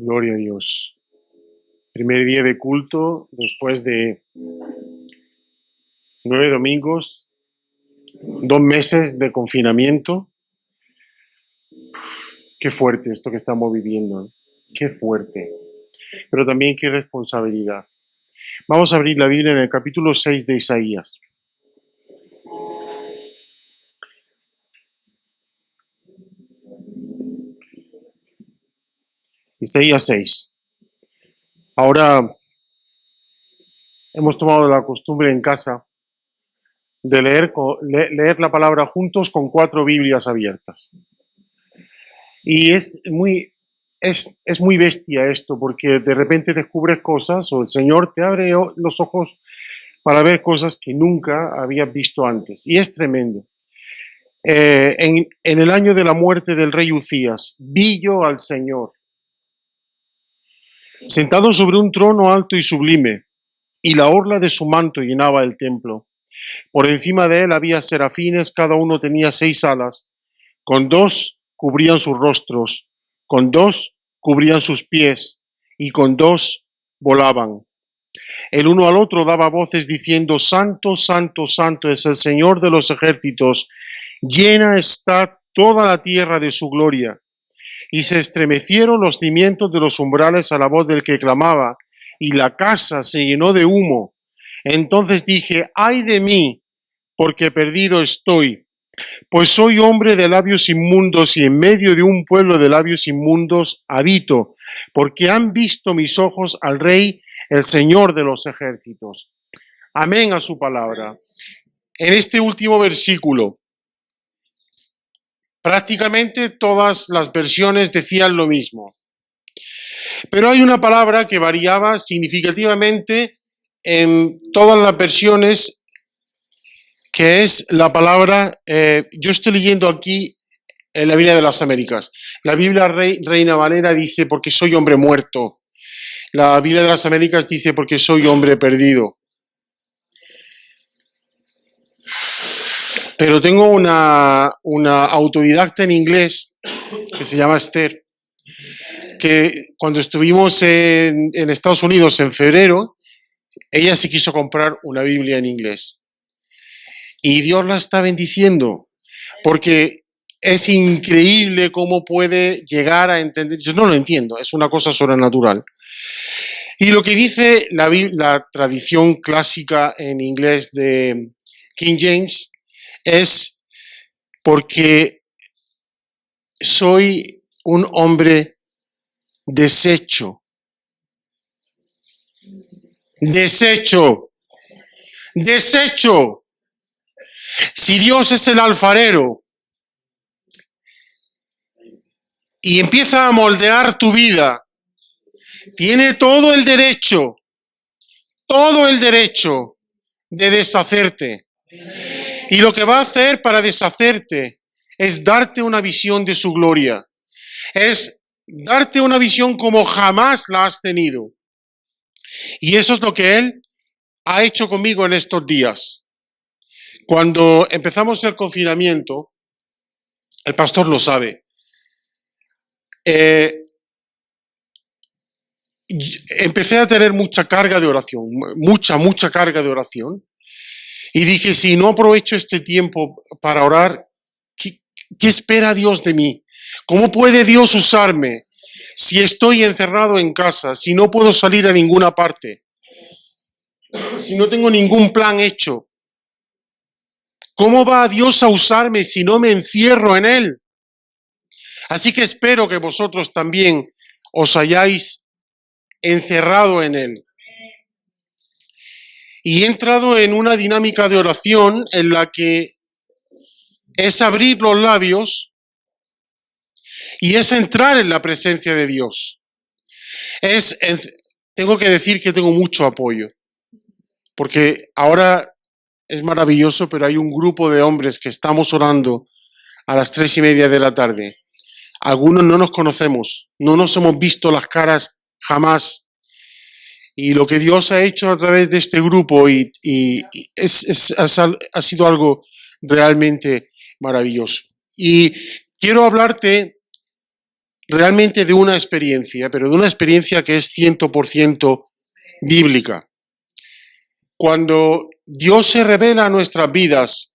Gloria a Dios. Primer día de culto después de 9 domingos, 2 meses de confinamiento. Qué fuerte esto que estamos viviendo, ¿eh? Qué fuerte. Pero también qué responsabilidad. Vamos a abrir la Biblia en el capítulo 6 de Isaías. Isaías 6. Ahora hemos tomado la costumbre en casa de leer la palabra juntos con 4 Biblias abiertas. Y es muy bestia esto, porque de repente descubres cosas o el Señor te abre los ojos para ver cosas que nunca habías visto antes. Y es tremendo. En el año de la muerte del rey Uzías, vi yo al Señor sentado sobre un trono alto y sublime, y la orla de su manto llenaba el templo. Por encima de él había serafines, cada uno tenía 6 alas, con 2 cubrían sus rostros, con 2 cubrían sus pies, y con 2 volaban. El uno al otro daba voces diciendo: Santo, santo, santo es el Señor de los ejércitos, llena está toda la tierra de su gloria. Y se estremecieron los cimientos de los umbrales a la voz del que clamaba, y la casa se llenó de humo. Entonces dije: ¡ay de mí, porque perdido estoy! Pues soy hombre de labios inmundos, y en medio de un pueblo de labios inmundos habito, porque han visto mis ojos al Rey, el Señor de los ejércitos. Amén a su palabra. En este último versículo, prácticamente todas las versiones decían lo mismo. Pero hay una palabra que variaba significativamente en todas las versiones, que es la palabra, yo estoy leyendo aquí en la Biblia de las Américas. La Biblia Reina Valera dice: porque soy hombre muerto. La Biblia de las Américas dice: porque soy hombre perdido. Pero tengo una autodidacta en inglés que se llama Esther, que cuando estuvimos en Estados Unidos en febrero, ella se quiso comprar una Biblia en inglés. Y Dios la está bendiciendo, porque es increíble cómo puede llegar a entender. Yo no lo entiendo, es una cosa sobrenatural. Y lo que dice la tradición clásica en inglés de King James es: porque soy un hombre deshecho. Deshecho. Deshecho. Si Dios es el alfarero y empieza a moldear tu vida, tiene todo el derecho de deshacerte. Y lo que va a hacer para deshacerte es darte una visión de su gloria. Es darte una visión como jamás la has tenido. Y eso es lo que Él ha hecho conmigo en estos días. Cuando empezamos el confinamiento, el pastor lo sabe, empecé a tener mucha carga de oración, mucha carga de oración. Y dije: si no aprovecho este tiempo para orar, ¿qué espera Dios de mí? ¿Cómo puede Dios usarme si estoy encerrado en casa, si no puedo salir a ninguna parte, si no tengo ningún plan hecho? ¿Cómo va Dios a usarme si no me encierro en Él? Así que espero que vosotros también os hayáis encerrado en Él. Y he entrado en una dinámica de oración en la que es abrir los labios y es entrar en la presencia de Dios. Tengo que decir que tengo mucho apoyo, porque ahora es maravilloso, pero hay un grupo de hombres que estamos orando a las 3:30 de la tarde. Algunos no nos conocemos, no nos hemos visto las caras jamás. Y lo que Dios ha hecho a través de este grupo ha sido algo realmente maravilloso. Y quiero hablarte realmente de una experiencia, pero de una experiencia que es 100% bíblica. Cuando Dios se revela a nuestras vidas,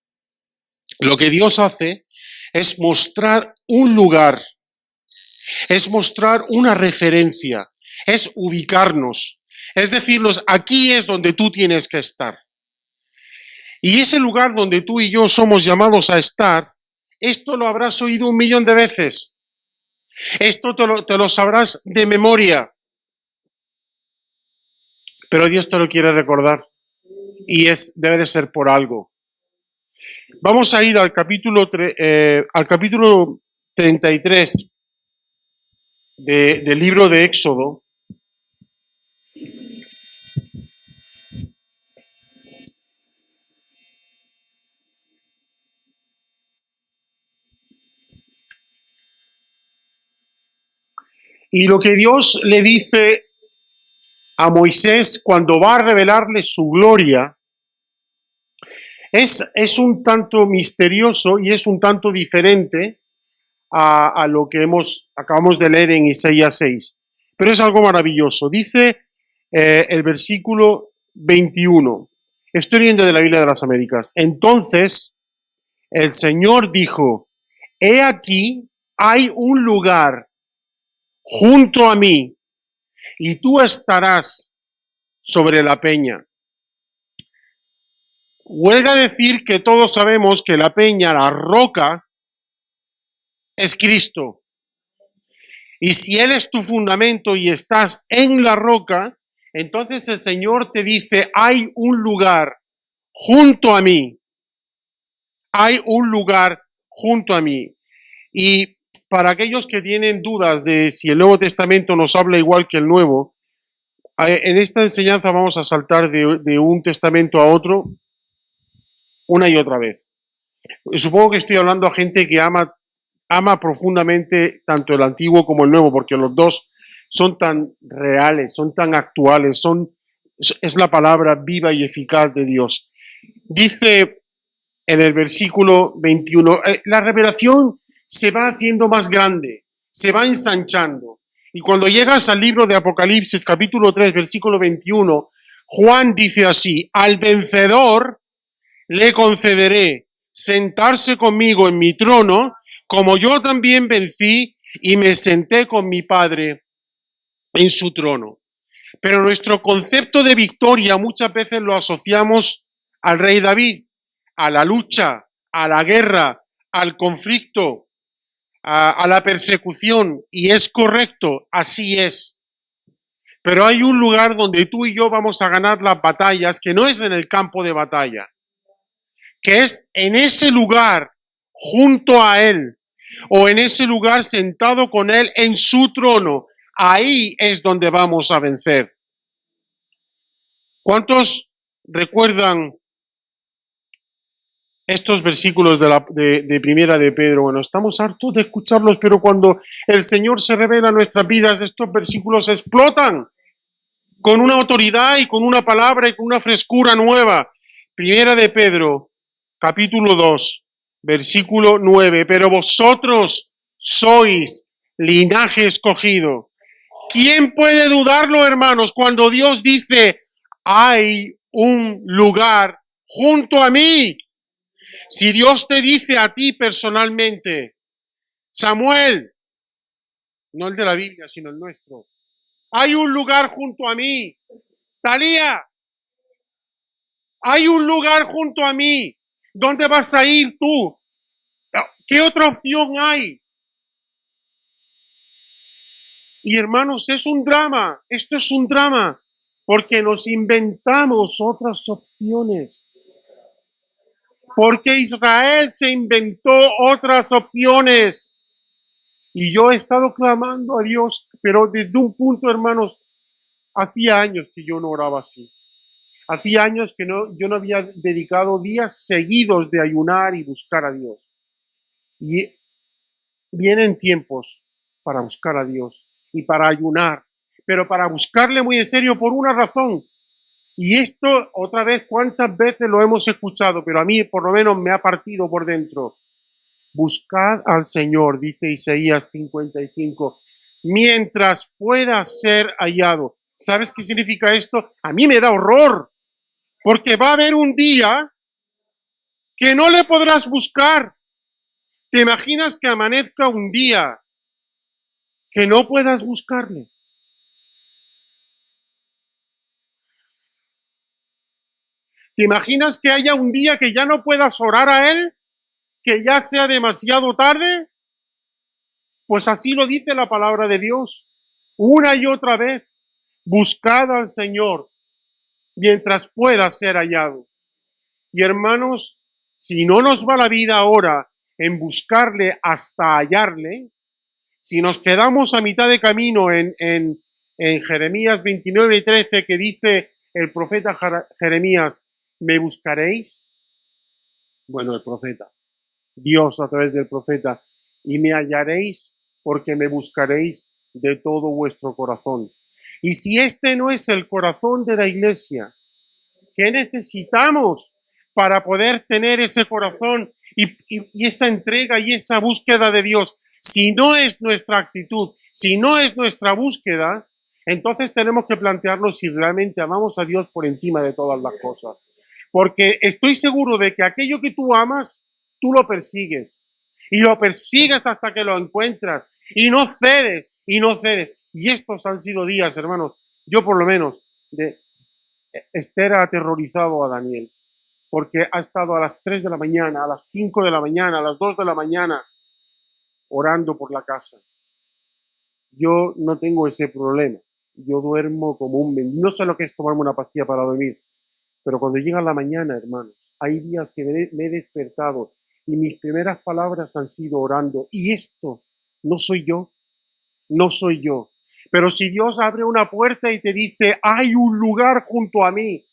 lo que Dios hace es mostrar un lugar, es mostrar una referencia, es ubicarnos, es decirnos, aquí es donde tú tienes que estar. Y ese lugar donde tú y yo somos llamados a estar, esto lo habrás oído 1.000.000 de veces. Esto te lo sabrás de memoria. Pero Dios te lo quiere recordar. Y debe de ser por algo. Vamos a ir al capítulo 33 del libro de Éxodo. Y lo que Dios le dice a Moisés cuando va a revelarle su gloria es un tanto misterioso y es un tanto diferente a lo que acabamos de leer en Isaías 6. Pero es algo maravilloso. Dice el versículo 21. Estoy leyendo de la Biblia de las Américas. Entonces el Señor dijo, he aquí, hay un lugar junto a mí y tú estarás sobre la peña. Huelga decir que todos sabemos que la peña, la roca, es Cristo. Y si Él es tu fundamento y estás en la roca, entonces el Señor te dice, hay un lugar junto a mí. Hay un lugar junto a mí. Y para aquellos que tienen dudas de si el Nuevo Testamento nos habla igual que el Nuevo, en esta enseñanza vamos a saltar de un testamento a otro una y otra vez. Supongo que estoy hablando a gente que ama profundamente tanto el Antiguo como el Nuevo, porque los dos son tan reales, son tan actuales, es la palabra viva y eficaz de Dios. Dice en el versículo 21, la revelación se va haciendo más grande, se va ensanchando. Y cuando llegas al libro de Apocalipsis, capítulo 3, versículo 21, Juan dice así, al vencedor le concederé sentarse conmigo en mi trono, como yo también vencí y me senté con mi Padre en su trono. Pero nuestro concepto de victoria muchas veces lo asociamos al rey David, a la lucha, a la guerra, al conflicto, a la persecución, y es correcto, así es. Pero hay un lugar donde tú y yo vamos a ganar las batallas que no es en el campo de batalla, que es en ese lugar junto a Él, o en ese lugar sentado con Él en su trono. Ahí es donde vamos a vencer. ¿Cuántos recuerdan estos versículos de Primera de Pedro? Bueno, estamos hartos de escucharlos, pero cuando el Señor se revela en nuestras vidas, estos versículos explotan con una autoridad y con una palabra y con una frescura nueva. Primera de Pedro, capítulo 2, versículo 9. Pero vosotros sois linaje escogido. ¿Quién puede dudarlo, hermanos, cuando Dios dice, hay un lugar junto a mí? Si Dios te dice a ti personalmente, Samuel, no el de la Biblia, sino el nuestro, hay un lugar junto a mí. Talía, hay un lugar junto a mí. ¿Dónde vas a ir tú? ¿Qué otra opción hay? Y hermanos, es un drama. Esto es un drama. Porque nos inventamos otras opciones. Porque Israel se inventó otras opciones. Y yo he estado clamando a Dios, pero desde un punto, hermanos, hacía años que yo no oraba así. Hacía años que yo no había dedicado días seguidos de ayunar y buscar a Dios. Y vienen tiempos para buscar a Dios y para ayunar, pero para buscarle muy en serio por una razón. Y esto, otra vez, ¿cuántas veces lo hemos escuchado? Pero a mí por lo menos me ha partido por dentro. Buscad al Señor, dice Isaías 55, mientras pueda ser hallado. ¿Sabes qué significa esto? A mí me da horror, porque va a haber un día que no le podrás buscar. ¿Te imaginas que amanezca un día que no puedas buscarle? ¿Te imaginas que haya un día que ya no puedas orar a Él? ¿Que ya sea demasiado tarde? Pues así lo dice la palabra de Dios. Una y otra vez, buscad al Señor mientras pueda ser hallado. Y hermanos, si no nos va la vida ahora en buscarle hasta hallarle, si nos quedamos a mitad de camino en Jeremías 29:13, que dice el profeta Jeremías, ¿me buscaréis? Bueno, el profeta, Dios a través del profeta, y me hallaréis porque me buscaréis de todo vuestro corazón. Y si este no es el corazón de la iglesia, ¿qué necesitamos para poder tener ese corazón y esa entrega y esa búsqueda de Dios? Si no es nuestra actitud, si no es nuestra búsqueda, entonces tenemos que plantearnos si realmente amamos a Dios por encima de todas las cosas. Porque estoy seguro de que aquello que tú amas, tú lo persigues. Y lo persigues hasta que lo encuentras. Y no cedes, y no cedes. Y estos han sido días, hermanos, yo por lo menos, de Esther ha aterrorizado a Daniel, porque ha estado a las 3 de la mañana, a las 5 de la mañana, a las 2 de la mañana, orando por la casa. Yo no tengo ese problema. Yo duermo como un mendigo. No sé lo que es tomarme una pastilla para dormir, pero cuando llega la mañana, hermanos, hay días que me he despertado y mis primeras palabras han sido orando. Y esto no soy yo, no soy yo. Pero si Dios abre una puerta y te dice, hay un lugar junto a mí,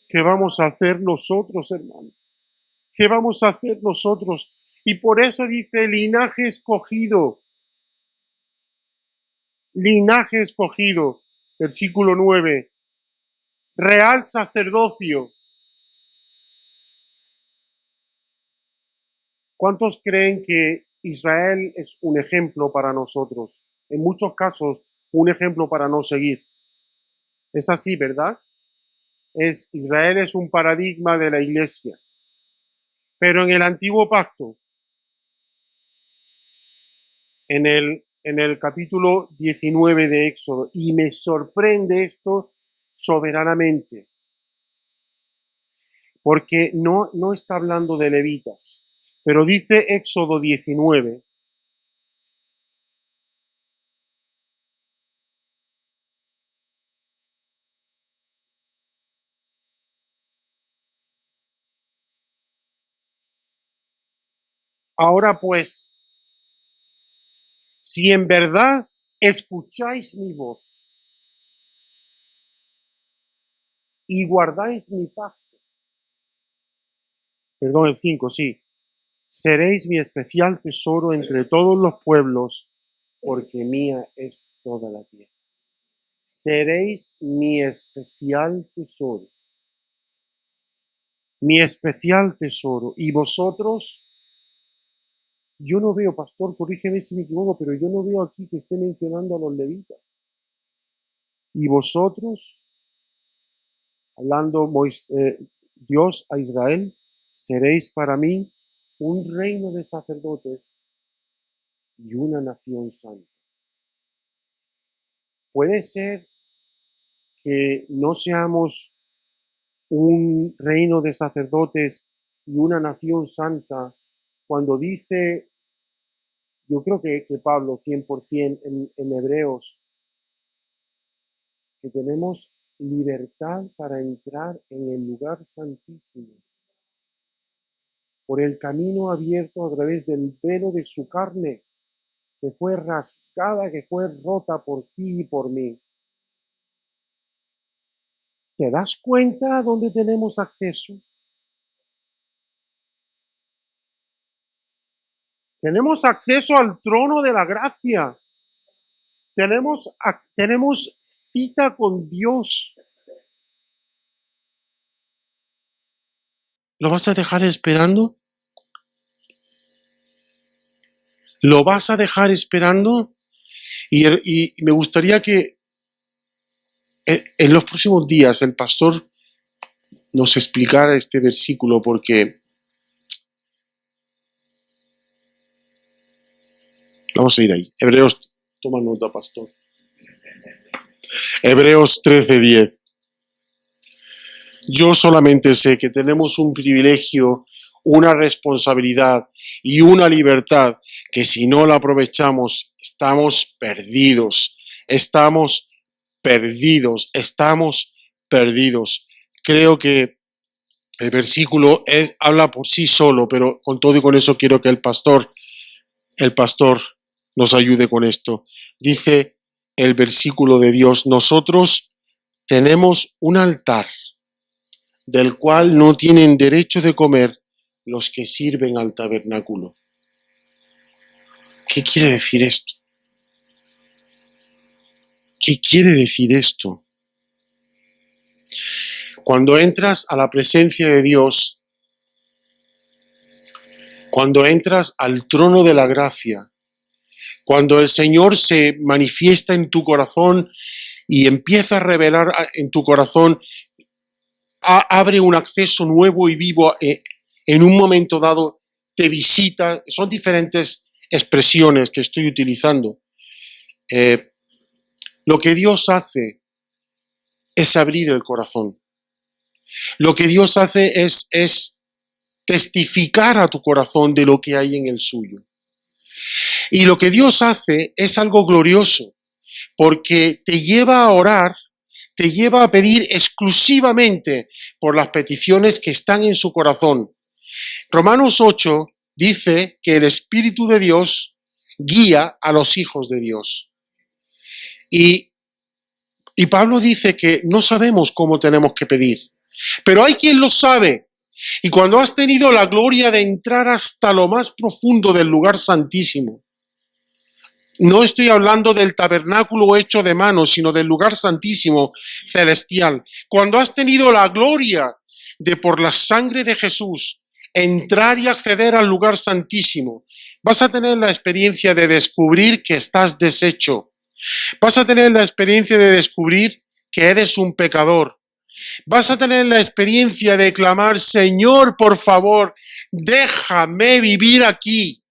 ¿qué vamos a hacer nosotros, hermano? ¿Qué vamos a hacer nosotros? Y por eso dice linaje escogido, versículo 9, real sacerdocio. ¿Cuántos creen que Israel es un ejemplo para nosotros? En muchos casos, un ejemplo para no seguir. Es así, ¿verdad? Israel es un paradigma de la iglesia. Pero en el antiguo pacto, en el capítulo 19 de Éxodo, y me sorprende esto soberanamente, porque no está hablando de levitas, pero dice Éxodo 19, ahora pues, si en verdad escucháis mi voz y guardáis mi pacto, perdón, el 5, sí, seréis mi especial tesoro entre todos los pueblos, porque mía es toda la tierra. Seréis mi especial tesoro. Mi especial tesoro. Y vosotros, yo no veo, pastor, corrígeme si me equivoco, pero yo no veo aquí que esté mencionando a los levitas. Y vosotros, hablando Dios a Israel, seréis para mí un reino de sacerdotes y una nación santa. Puede ser que no seamos un reino de sacerdotes y una nación santa cuando dice, yo creo que Pablo 100% en Hebreos, que tenemos libertad para entrar en el lugar santísimo por el camino abierto a través del velo de su carne, que fue rascada, que fue rota por ti y por mí. ¿Te das cuenta a dónde tenemos acceso? Tenemos acceso al trono de la gracia. Tenemos cita con Dios. ¿Lo vas a dejar esperando? ¿Lo vas a dejar esperando? Y me gustaría que en los próximos días el pastor nos explicara este versículo, porque vamos a ir ahí. Hebreos, toma nota, pastor. Hebreos 13:10. Yo solamente sé que tenemos un privilegio, una responsabilidad y una libertad que si no la aprovechamos, estamos perdidos. Estamos perdidos. Estamos perdidos. Creo que el versículo habla por sí solo, pero con todo y con eso quiero que el pastor nos ayude con esto. Dice el versículo de Dios: nosotros tenemos un altar del cual no tienen derecho de comer los que sirven al tabernáculo. ¿Qué quiere decir esto? ¿Qué quiere decir esto? Cuando entras a la presencia de Dios, cuando entras al trono de la gracia, cuando el Señor se manifiesta en tu corazón y empieza a revelar en tu corazón, abre un acceso nuevo y vivo, en un momento dado te visita. Son diferentes expresiones que estoy utilizando. Lo que Dios hace es abrir el corazón. Lo que Dios hace es testificar a tu corazón de lo que hay en el suyo. Y lo que Dios hace es algo glorioso, porque te lleva a orar, te lleva a pedir exclusivamente por las peticiones que están en su corazón. Romanos 8 dice que el Espíritu de Dios guía a los hijos de Dios. Y Pablo dice que no sabemos cómo tenemos que pedir, pero hay quien lo sabe. Y cuando has tenido la gloria de entrar hasta lo más profundo del lugar santísimo, no estoy hablando del tabernáculo hecho de manos, sino del lugar santísimo celestial. Cuando has tenido la gloria de, por la sangre de Jesús, entrar y acceder al lugar santísimo, vas a tener la experiencia de descubrir que estás deshecho. Vas a tener la experiencia de descubrir que eres un pecador. Vas a tener la experiencia de clamar: Señor, por favor, déjame vivir aquí.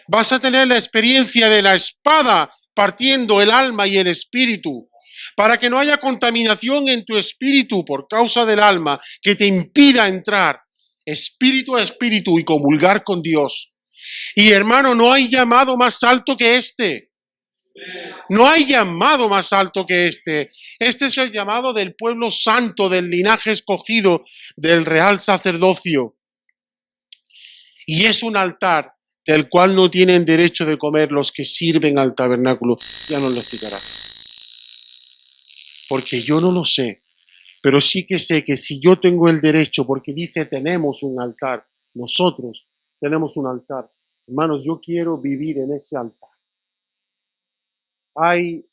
Vas a tener la experiencia de la espada partiendo el alma y el espíritu, para que no haya contaminación en tu espíritu por causa del alma que te impida entrar espíritu a espíritu y comulgar con Dios. Y hermano, no hay llamado más alto que este. No hay llamado más alto que este. Este es el llamado del pueblo santo, del linaje escogido, del real sacerdocio. Y es un altar del cual no tienen derecho de comer los que sirven al tabernáculo. Ya nos lo explicarás. Porque yo no lo sé, pero sí que sé que si yo tengo el derecho, porque dice tenemos un altar, nosotros tenemos un altar. Hermanos, yo quiero vivir en ese altar. Hay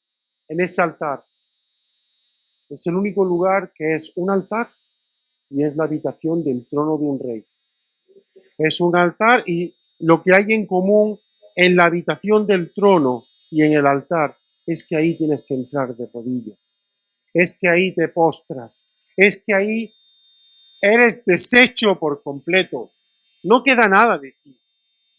en ese altar, es el único lugar que es un altar y es la habitación del trono de un rey. Es un altar, y lo que hay en común en la habitación del trono y en el altar es que ahí tienes que entrar de rodillas, es que ahí te postras, es que ahí eres deshecho por completo. No queda nada de ti,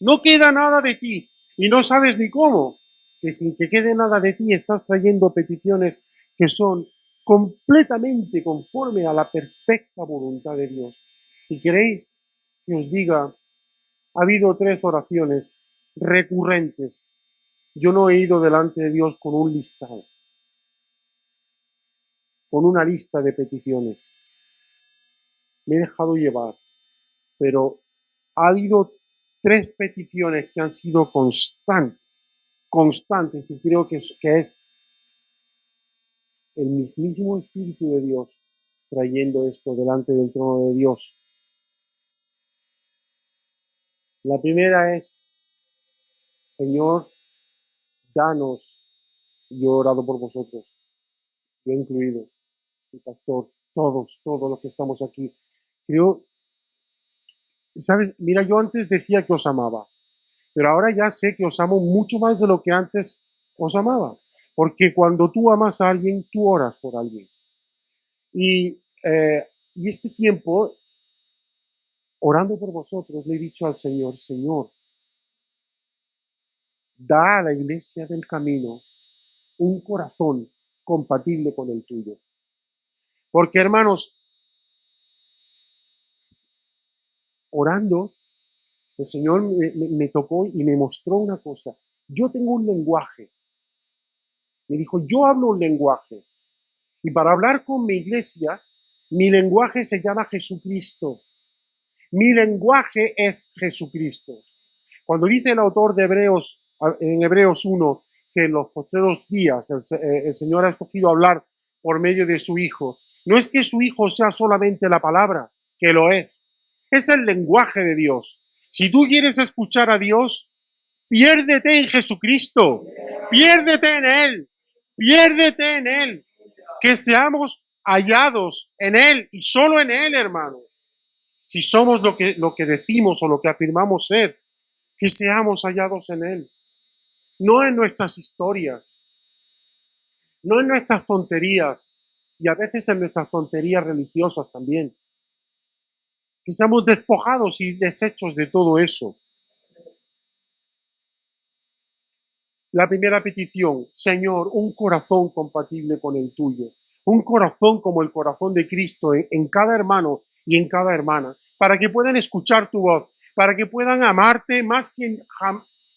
no queda nada de ti y no sabes ni cómo, que sin que quede nada de ti estás trayendo peticiones que son completamente conforme a la perfecta voluntad de Dios. ¿Y queréis que os diga? Ha habido 3 oraciones recurrentes. Yo no he ido delante de Dios con un listado, con una lista de peticiones. Me he dejado llevar, pero ha habido 3 peticiones que han sido constantes, y creo que es el mismísimo Espíritu de Dios trayendo esto delante del trono de Dios. La primera es: Señor, danos. Yo he orado por vosotros, yo incluido, el pastor, todos los que estamos aquí. Creo, ¿sabes? Mira, yo antes decía que os amaba, pero ahora ya sé que os amo mucho más de lo que antes os amaba. Porque cuando tú amas a alguien, tú oras por alguien. Y este tiempo, orando por vosotros, le he dicho al Señor, Señor, da a la iglesia del camino un corazón compatible con el tuyo. Porque, hermanos, orando, el Señor me tocó y me mostró una cosa. Yo tengo un lenguaje. Me dijo, yo hablo un lenguaje. Y para hablar con mi iglesia, mi lenguaje se llama Jesucristo. Mi lenguaje es Jesucristo. Cuando dice el autor de Hebreos, en Hebreos 1, que en los postreros días el Señor ha escogido hablar por medio de su Hijo, no es que su Hijo sea solamente la palabra, que lo es el lenguaje de Dios. Si tú quieres escuchar a Dios, piérdete en Jesucristo, piérdete en Él, piérdete en Él, que seamos hallados en Él y solo en Él, hermanos. Si somos lo que decimos o lo que afirmamos ser, que seamos hallados en Él, no en nuestras historias, no en nuestras tonterías, y a veces en nuestras tonterías religiosas también. Que seamos despojados y deshechos de todo eso. La primera petición, Señor, un corazón compatible con el tuyo, un corazón como el corazón de Cristo en cada hermano y en cada hermana, para que puedan escuchar tu voz, para que puedan amarte más que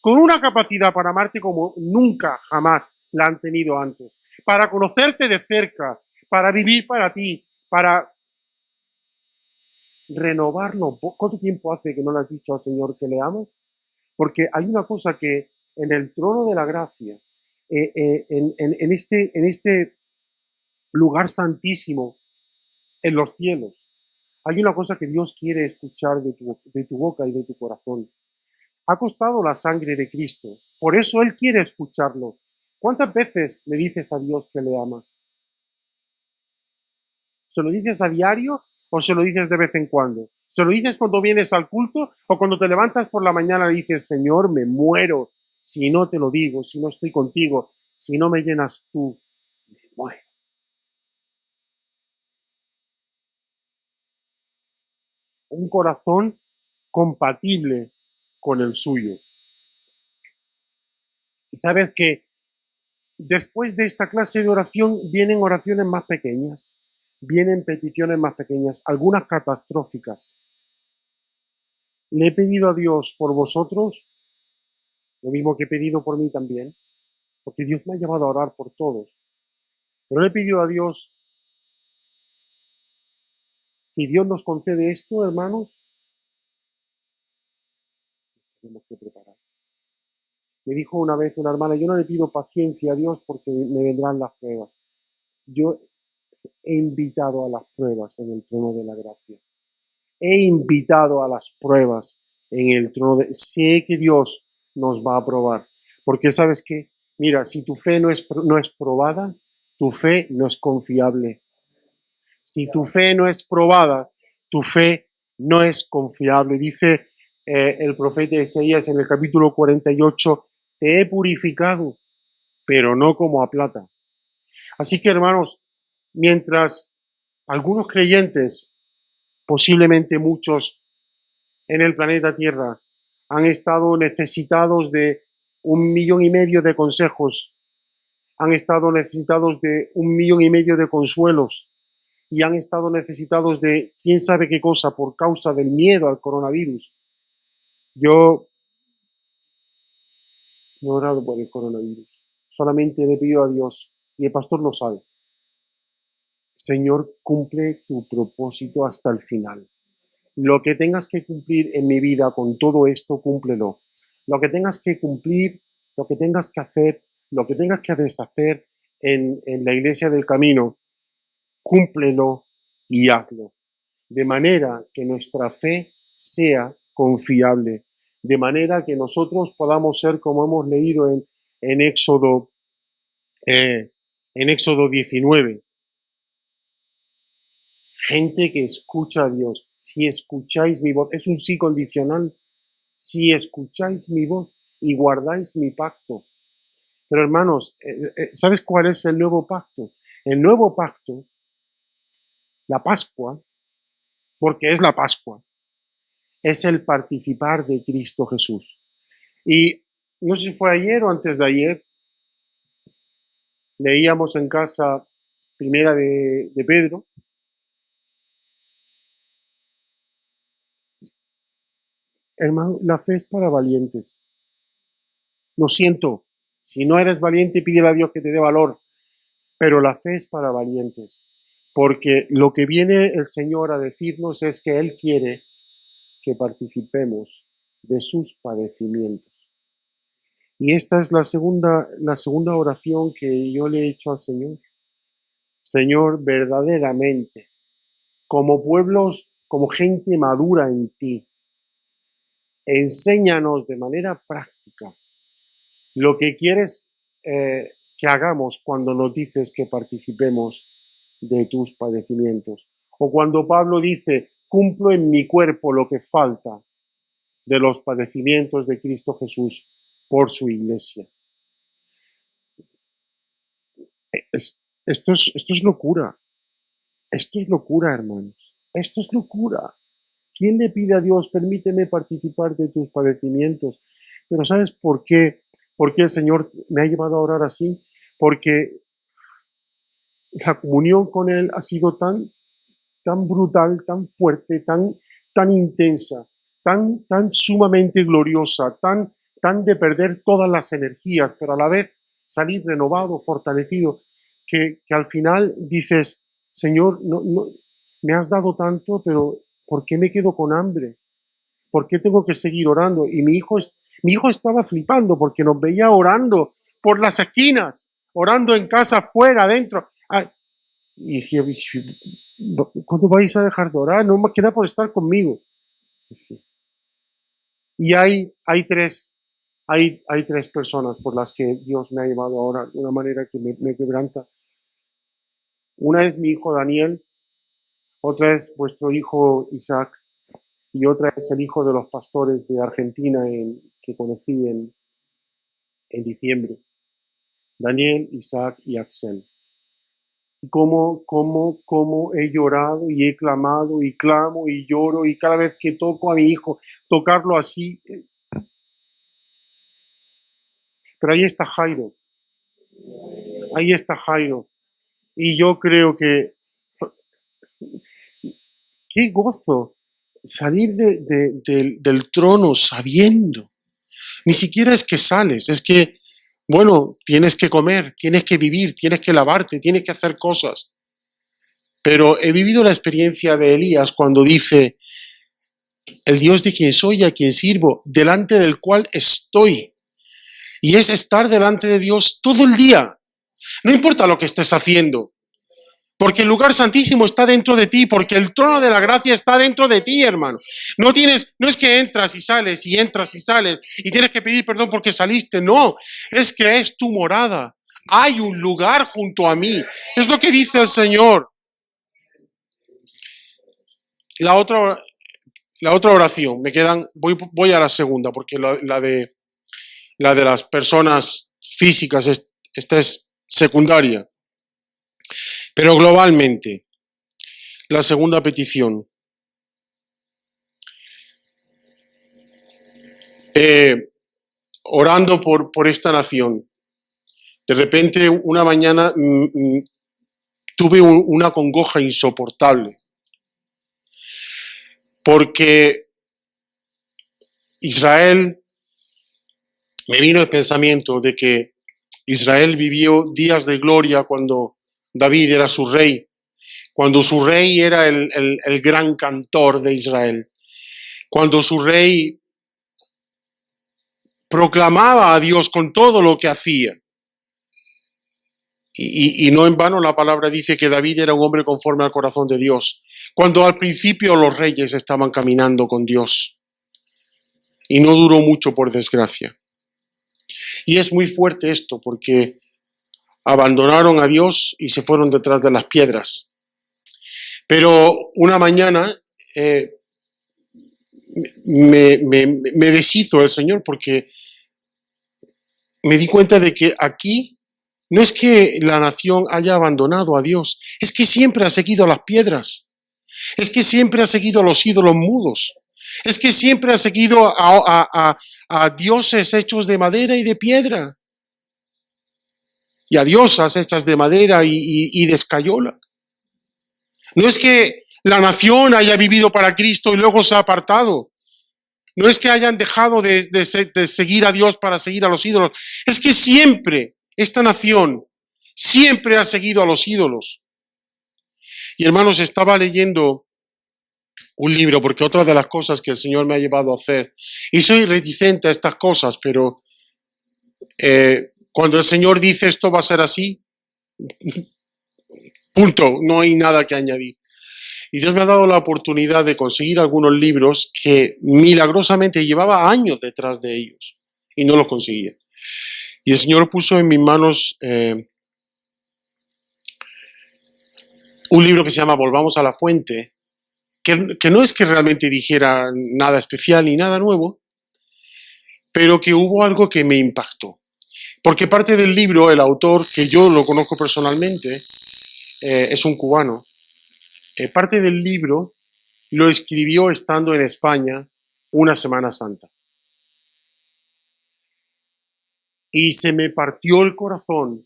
con una capacidad para amarte como nunca jamás la han tenido antes, para conocerte de cerca, para vivir para ti, para renovarlo. ¿Cuánto tiempo hace que no le has dicho al Señor que le amas? Porque hay una cosa que en el trono de la gracia, en este lugar santísimo, en los cielos, hay una cosa que Dios quiere escuchar de tu boca y de tu corazón. Ha costado la sangre de Cristo, por eso Él quiere escucharlo. ¿Cuántas veces le dices a Dios que le amas? ¿Se lo dices a diario o se lo dices de vez en cuando? ¿Se lo dices cuando vienes al culto o cuando te levantas por la mañana y dices, Señor, me muero si no te lo digo, si no estoy contigo, si no me llenas tú, me muero? Un corazón compatible con el suyo. Y sabes que después de esta clase de oración vienen oraciones más pequeñas, vienen peticiones más pequeñas, algunas catastróficas. Le he pedido a Dios por vosotros, lo mismo que he pedido por mí también, porque Dios me ha llamado a orar por todos. Pero le he pedido a Dios, si Dios nos concede esto, hermanos, tenemos que preparar. Me dijo una vez una hermana, yo no le pido paciencia a Dios porque me vendrán las pruebas. Yo he invitado a las pruebas en el trono de la gracia. He invitado a las pruebas en el trono de... Sé que Dios nos va a probar. Porque sabes qué, mira, si tu fe no es probada, tu fe no es confiable. Si tu fe no es probada, tu fe no es confiable. Dice el profeta Isaías en el capítulo 48, te he purificado, pero no como a plata. Así que, hermanos, mientras algunos creyentes, posiblemente muchos en el planeta Tierra, han estado necesitados de 1,5 millones de consejos, han estado necesitados de 1,5 millones de consuelos, y han estado necesitados de quién sabe qué cosa por causa del miedo al coronavirus. Yo no he orado por el coronavirus, solamente le pido a Dios, y el pastor lo sabe, Señor, cumple tu propósito hasta el final. Lo que tengas que cumplir en mi vida con todo esto, cúmplelo. Lo que tengas que cumplir, lo que tengas que hacer, lo que tengas que deshacer en la iglesia del camino, cúmplelo y hazlo. De manera que nuestra fe sea confiable, de manera que nosotros podamos ser, como hemos leído en Éxodo, en Éxodo 19, gente que escucha a Dios. Si escucháis mi voz, es un sí condicional. Si escucháis mi voz y guardáis mi pacto. Pero hermanos, ¿sabes cuál es el nuevo pacto? El nuevo pacto, la Pascua, porque es la Pascua, es el participar de Cristo Jesús. Y no sé si fue ayer o antes de ayer, leíamos en casa primera de Pedro. Hermano, la fe es para valientes. Lo siento, si no eres valiente, pídele a Dios que te dé valor, pero la fe es para valientes, porque lo que viene el Señor a decirnos es que Él quiere que participemos de sus padecimientos. Y esta es la segunda oración que yo le he hecho al Señor. Señor, verdaderamente, como pueblos, como gente madura en ti, enséñanos de manera práctica lo que quieres que hagamos cuando nos dices que participemos de tus padecimientos. O cuando Pablo dice, cumplo en mi cuerpo lo que falta de los padecimientos de Cristo Jesús por su iglesia. Esto es locura. Esto es locura, hermanos. Esto es locura. ¿Quién le pide a Dios, permíteme participar de tus padecimientos? Pero ¿sabes por qué? ¿Por qué el Señor me ha llevado a orar así? Porque la comunión con Él ha sido tan brutal, tan fuerte, tan intensa, tan sumamente gloriosa, tan de perder todas las energías, pero a la vez salir renovado, fortalecido, que al final dices, Señor, no, me has dado tanto, pero ¿por qué me quedo con hambre? ¿Por qué tengo que seguir orando? Y mi hijo estaba flipando porque nos veía orando por las esquinas, orando en casa, fuera, adentro. Y decía, ¿cuándo vais a dejar de orar? No me queda por estar conmigo. Y hay tres personas por las que Dios me ha llevado a orar de una manera que me quebranta. Una es mi hijo Daniel, otra es vuestro hijo Isaac y otra es el hijo de los pastores de Argentina que conocí en diciembre. Daniel, Isaac y Axel. Cómo he llorado y he clamado y clamo y lloro y cada vez que toco a mi hijo, tocarlo así. Pero ahí está Jairo. Ahí está Jairo. Y yo creo que qué gozo salir del trono sabiendo. Ni siquiera es que sales, es que, bueno, tienes que comer, tienes que vivir, tienes que lavarte, tienes que hacer cosas. Pero he vivido la experiencia de Elías cuando dice, el Dios de quien soy, a quien sirvo, delante del cual estoy. Y es estar delante de Dios todo el día. No importa lo que estés haciendo. Porque el lugar santísimo está dentro de ti, porque el trono de la gracia está dentro de ti, hermano. No es que entras y sales y tienes que pedir perdón porque saliste. No, es que es tu morada. Hay un lugar junto a mí. Es lo que dice el Señor. La otra oración, voy a la segunda, porque la de las personas físicas, esta es secundaria. Pero globalmente, la segunda petición. Orando por esta nación. De repente, una mañana tuve una congoja insoportable. Porque Israel, me vino el pensamiento de que Israel vivió días de gloria cuando David era su rey, cuando su rey era el gran cantor de Israel, cuando su rey proclamaba a Dios con todo lo que hacía. Y no en vano la palabra dice que David era un hombre conforme al corazón de Dios, cuando al principio los reyes estaban caminando con Dios. Y no duró mucho, por desgracia. Y es muy fuerte esto, porque abandonaron a Dios y se fueron detrás de las piedras. Pero una mañana me deshizo el Señor, porque me di cuenta de que aquí no es que la nación haya abandonado a Dios, es que siempre ha seguido a las piedras, es que siempre ha seguido a los ídolos mudos, es que siempre ha seguido a dioses hechos de madera y de piedra, y a diosas hechas de madera y de escayola. No es que la nación haya vivido para Cristo y luego se ha apartado. No es que hayan dejado de seguir a Dios para seguir a los ídolos. Es que siempre esta nación siempre ha seguido a los ídolos. Y hermanos, estaba leyendo un libro, porque otra de las cosas que el Señor me ha llevado a hacer, y soy reticente a estas cosas, pero cuando el Señor dice esto va a ser así, punto, no hay nada que añadir. Y Dios me ha dado la oportunidad de conseguir algunos libros que milagrosamente llevaba años detrás de ellos y no los conseguía. Y el Señor puso en mis manos un libro que se llama Volvamos a la Fuente, que no es que realmente dijera nada especial ni nada nuevo, pero que hubo algo que me impactó. Porque parte del libro, el autor, que yo lo conozco personalmente, es un cubano, parte del libro lo escribió estando en España una Semana Santa. Y se me partió el corazón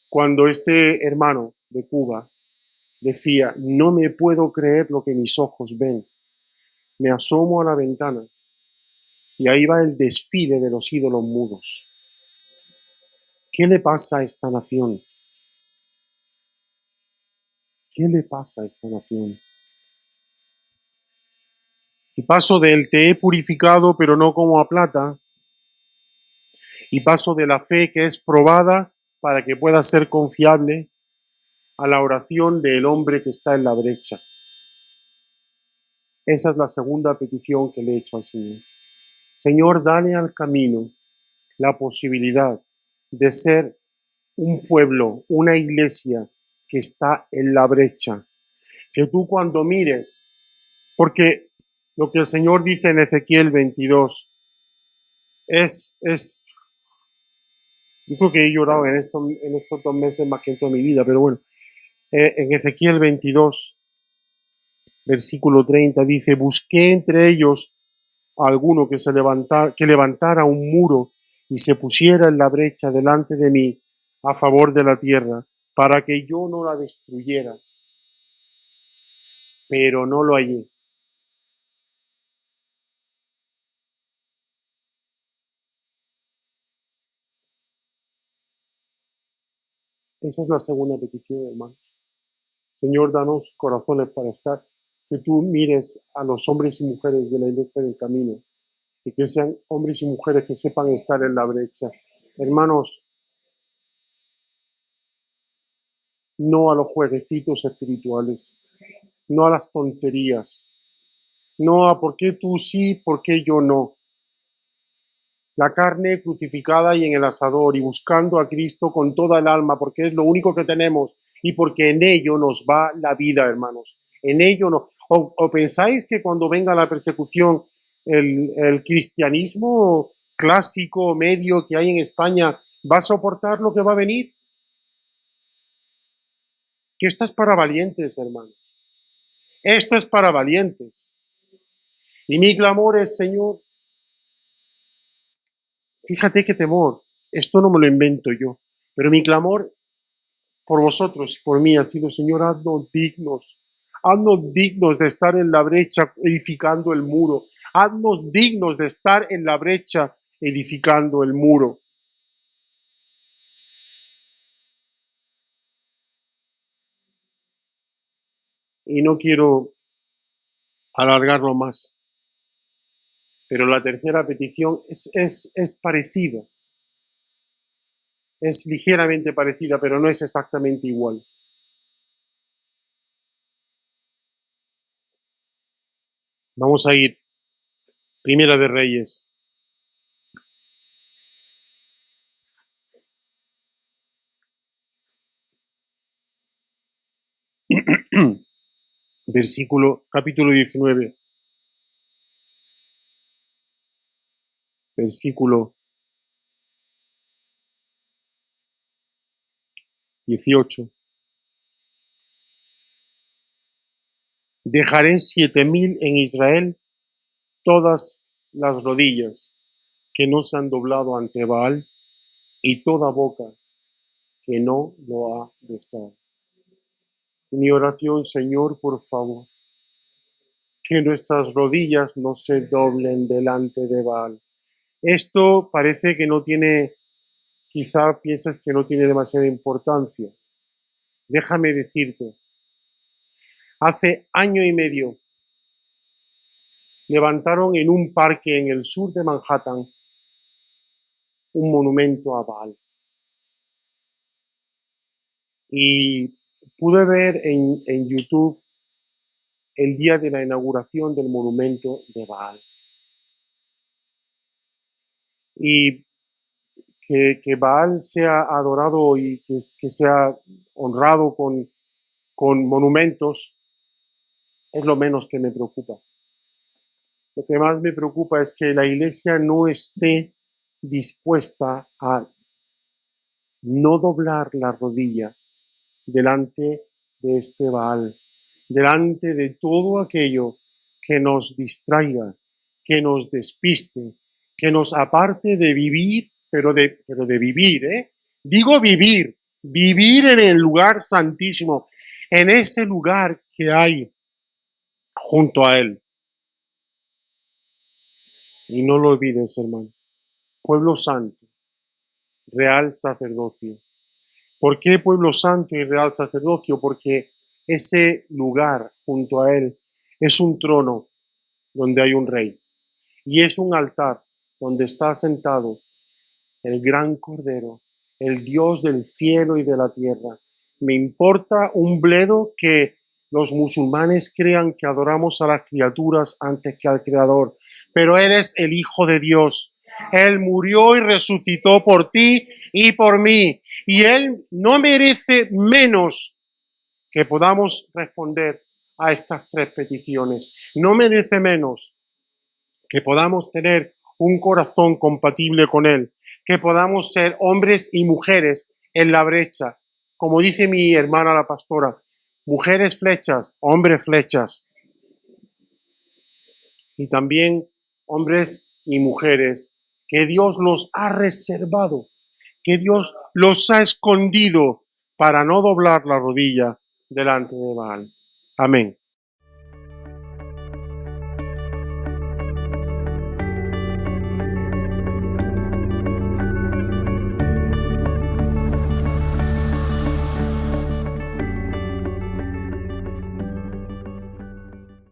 cuando este hermano de Cuba decía, no me puedo creer lo que mis ojos ven. Me asomo a la ventana y ahí va el desfile de los ídolos mudos. ¿Qué le pasa a esta nación? ¿Qué le pasa a esta nación? Y paso del te he purificado pero no como a plata, y paso de la fe que es probada para que pueda ser confiable, a la oración del hombre que está en la brecha. Esa es la segunda petición que le he hecho al Señor. Señor, dale al camino la posibilidad de ser un pueblo, una iglesia que está en la brecha. Que tú cuando mires, porque lo que el Señor dice en Ezequiel 22 yo creo que he llorado en estos 2 meses más que en toda mi vida, pero bueno, en Ezequiel 22, versículo 30 dice, busqué entre ellos a alguno que levantara un muro y se pusiera en la brecha delante de mí a favor de la tierra, para que yo no la destruyera, pero no lo hallé. Esa es la segunda petición, hermano. Señor, danos corazones para estar, que tú mires a los hombres y mujeres de la iglesia del camino, y que sean hombres y mujeres que sepan estar en la brecha. Hermanos, no a los jueguecitos espirituales, no a las tonterías, no a por qué tú sí, por qué yo no. La carne crucificada y en el asador y buscando a Cristo con toda el alma, porque es lo único que tenemos y porque en ello nos va la vida, hermanos. En ello no. ¿O pensáis que cuando venga la persecución, el cristianismo clásico, medio que hay en España, va a soportar lo que va a venir? Que esto es para valientes, hermanos. Esto es para valientes. Y mi clamor es, Señor, fíjate qué temor, esto no me lo invento yo, pero mi clamor por vosotros y por mí ha sido, Señor, haznos dignos de estar en la brecha edificando el muro, haznos dignos de estar en la brecha edificando el muro. Y no quiero alargarlo más, pero la tercera petición es parecida, es ligeramente parecida, pero no es exactamente igual. Vamos a ir, Primera de Reyes, capítulo 19, versículo 18. Dejaré 7.000 en Israel todas las rodillas que no se han doblado ante Baal y toda boca que no lo ha besado. Mi oración, Señor, por favor, que nuestras rodillas no se doblen delante de Baal. Esto parece que no tiene, quizá piensas que no tiene demasiada importancia. Déjame decirte, hace año y medio levantaron en un parque en el sur de Manhattan un monumento a Baal. Y pude ver en YouTube el día de la inauguración del monumento de Baal. Y que Baal sea adorado y que sea honrado con monumentos es lo menos que me preocupa. Lo que más me preocupa es que la Iglesia no esté dispuesta a no doblar la rodilla delante de este Baal, delante de todo aquello que nos distraiga, que nos despiste, que nos aparte de vivir, pero de vivir, Digo vivir en el lugar santísimo, en ese lugar que hay junto a Él. Y no lo olvides, hermano. Pueblo santo, real sacerdocio. ¿Por qué pueblo santo y real sacerdocio? Porque ese lugar junto a Él es un trono donde hay un rey. Y es un altar donde está sentado el gran Cordero, el Dios del cielo y de la tierra. Me importa un bledo que los musulmanes crean que adoramos a las criaturas antes que al Creador, pero Él es el Hijo de Dios. Él murió y resucitó por ti y por mí, y Él no merece menos que podamos responder a estas tres peticiones. No merece menos que podamos tener un corazón compatible con Él, que podamos ser hombres y mujeres en la brecha, como dice mi hermana la pastora, mujeres flechas, hombres flechas, y también hombres y mujeres que Dios los ha reservado, que Dios los ha escondido para no doblar la rodilla delante de Baal. Amén.